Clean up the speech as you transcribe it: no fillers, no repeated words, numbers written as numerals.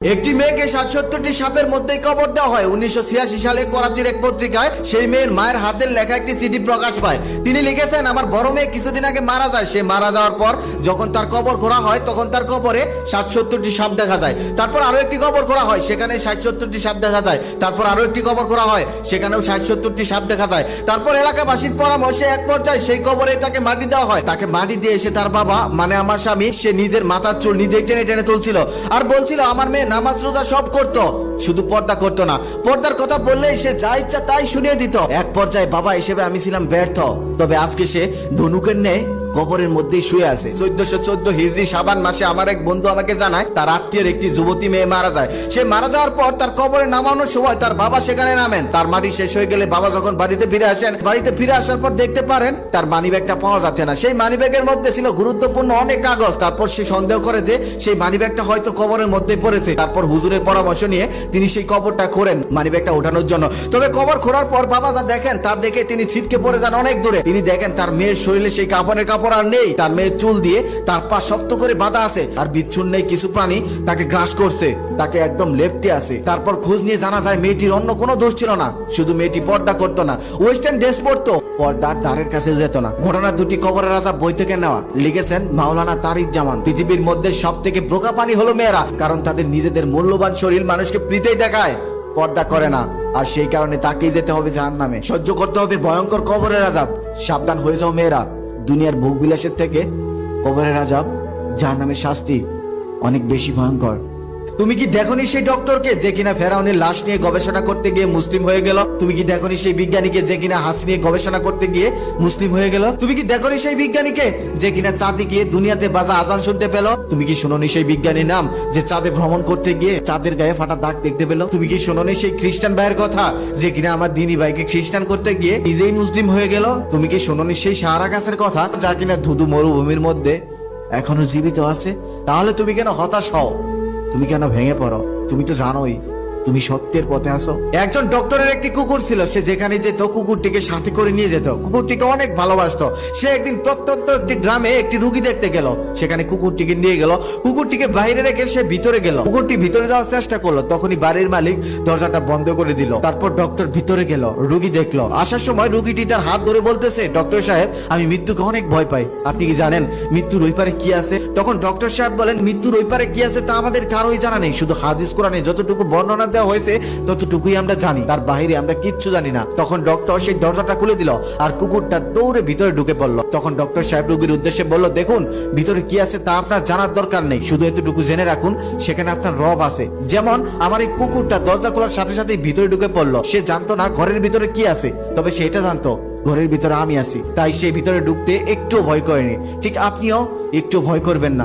একটি মেয়েকে ৭৭টি সাপের মধ্যে কবর দেওয়া হয় ১৯৮৬ সালে করাচির এক পত্রিকায়। সেই মেয়ের মায়ের হাতের লেখা একটি চিঠি প্রকাশ পায়। তিনি লিখেছেন, আমার বড় মেয়ে কিছুদিন আগে মারা যায়। সে মারা যাওয়ার পর যখন তার কবর খোঁড়া হয় তখন তার কবরে ৭৭টি সাপ দেখা যায়। তারপর আরো একটি কবর খোঁড়া হয়, সেখানে ৬৭টি সাপ দেখা যায়। তারপর আরো একটি কবর খোঁড়া হয়, সেখানেও ৬৭টি সাপ দেখা যায়। তারপর এলাকাবাসীর পরামর্শে এক পর্যায়ে সেই কবরে তাকে মাটি দেওয়া হয়। তাকে মাটি দিয়ে এসে তার বাবা মানে আমার স্বামী, সে নিজের মাথার চুল নিজেই টেনে টেনে তুলছিল আর বলছিল আমার মেয়ে নামাজ রোজা সব করতো, শুধু পর্দা করতো না। পর্দার কথা বললেই সে যা ইচ্ছা তাই শুনিয়ে দিত। এক পর্যায়ে বাবা হিসেবে আমি ছিলাম ব্যর্থ, তবে আজকে সে ধনুকের ন্যায় কবরের মধ্যেই শুয়ে আছে। ১৪১৪ হিজরি শাবান মাসে আমার এক বন্ধু আমাকে জানায় তার আত্মীয়ের একটি যুবতী মেয়ে মারা যায়। সে মারা যাওয়ার পর তার কবরে নামানোর সময় তার বাবা সেখানে নামেন। তার মাটি শেষ হয়ে গেলে বাবা যখন বাড়িতে ফিরে আসেন, বাড়িতে ফিরে আসার পর দেখতে পারেন তার মানিব্যাগটা পাওয়া যাচ্ছে না। সেই মানিব্যাগের মধ্যে ছিল গুরুত্বপূর্ণ অনেক কাগজ। তারপর সে সন্দেহ করে যে সেই মানিব্যাগটা হয়তো কবরের মধ্যে পড়েছে। তারপর হুজুরের পরামর্শ নিয়ে তিনি সেই কবরটা খোঁড়েন মানিব্যাগটা ওঠানোর জন্য। তবে কবর খোঁড়ার পর বাবা যা দেখেন তার দেখে তিনি ছিটকে পড়ে যান অনেক দূরে। তিনি দেখেন তার মেয়ের শরীরে সেই কাপড়ের কাপড় আর নেই, তার মেয়ের চুল দিয়ে তার পা শক্ত করে বাঁধা আছে আর বিচ্ছুর নেই। কিছু প্রাণী তাকে গ্রাস করছে, তাকে একদম লেপ্টে আছে। তারপর খোঁজ নিয়ে জানা যায় মেয়েটির অন্য কোনো দোষ ছিল না, শুধু মেয়েটি পর্দা করতো না, ওয়েস্টার্ন ড্রেস পরতো, পর্দার দ্বারের কাছে যেত না। ঘটনা দুটি কবরের রাজা বই থেকে নেওয়া। লিখেছেন মাওলানা তারিক জামান। পৃথিবীর মধ্যে সব থেকে বোকা প্রাণী হলো মেয়েরা, কারণ তাদের নিজেদের মূল্যবান শরীর মানুষকে প্রীতেই দেখায়, পর্দা করে না, আর সেই কারণে তাকেই যেতে হবে জাহান্নামে, সহ্য করতে হবে ভয়ঙ্কর কবরের আযাব। সাবধান হয়ে যাও মেয়েরা, দুনিয়ার ভোগ বিলাসের থেকে কবরের আযাব, জাহান্নামের শাস্তি অনেক বেশি ভয়ঙ্কর। তুমি কি দেখোনি সেই ডক্টরকে যে কিনা ফেরাউনের লাশ নিয়ে গবেষণা করতে গিয়ে মুসলিম হয়ে গেল? তুমি কি দেখোনি সেই বিজ্ঞানীকে যে কিনা হাঁস নিয়ে গবেষণা করতে গিয়ে মুসলিম হয়ে গেল? তুমি কি দেখোনি সেই বিজ্ঞানীকে যে কিনা চাঁদে গিয়ে দুনিয়াতে বাজা আজান শুনতে পেল? তুমি কি শোনোনি সেই বিজ্ঞানীর নাম যে চাঁদে ভ্রমণ করতে গিয়ে চাঁদের গায়ে ফাটা দাগ দেখতে পেল? তুমি কি শোনোনি সেই খ্রিস্টান ভাইয়ের কথা যে কিনা আমার দিনী ভাইকে খ্রিস্টান করতে গিয়ে নিজেই মুসলিম হয়ে গেল? তুমি কি শোনোনি সেই সাহারা গাছের কথা যা কিনা ধুধু মরুভূমির মধ্যে এখনো জীবিত আছে? তাহলে তুমি কেন হতাশ হও? তুমি কেন ভেঙে পড়ো? তুমি তো জানোই তুমি সত্যের পথে আসো। একজন ডক্টরের একটি কুকুর ছিল, সে যেখানে যেত কুকুরটিকে সাথে করে নিয়ে যেত। কুকুরটিকে অনেক ভালোবাসতো। সে একদিন প্রত্যন্ত একটি গ্রামে একটি রোগী দেখতে গেল, সেখানে কুকুরটিকে নিয়ে গেল। কুকুরটিকে বাইরে রেখে সে ভিতরে গেল। কুকুরটি ভিতরে যাওয়ার চেষ্টা করলো, তখনই বাড়ির মালিক দরজাটা বন্ধ করে দিল। তারপর ডক্টর ভিতরে গেল, রোগী দেখলো। আসার সময় রোগীটি তার হাত ধরে বলতেছে, ডক্টর সাহেব আমি মৃত্যুকে অনেক ভয় পাই, আপনি কি জানেন মৃত্যুর ওই পারে কি আছে? তখন ডক্টর সাহেব বলেন, মৃত্যুর ওই পারে কি আছে তা আমাদের কারোই জানা নেই, শুধু হাদিস কোরআনে যতটুকু বর্ণনা দেওয়া হয়েছে ততটুকুই আমরা জানি, তার বাইরে আমরা কিচ্ছু জানি না। তখন ডক্টর সেই দরজাটা খুলে দিল আর কুকুরটা দৌড়ে ভিতরে ঢুকে পড়লো। তখন ডক্টর সাহেব রোগীর উদ্দেশ্যে বলল, দেখুন ভিতরে কি আছে তা আপনার জানার দরকার নেই, শুধু এতটুকু জেনে রাখুন সেখানে আপনার রব আছে। যেমন আমার এই কুকুরটা দরজা খোলার সাথে সাথে ভিতরে ঢুকে পড়লো। সে জানতো না ঘরের ভিতরে কি আছে, তবে সে এটা জানতো ঘরের ভিতরে আমি আছি, তাই সে ভিতরে ঢুকতে একটু ভয় করেনি। ঠিক আপনিও একটু ভয় করবেন না।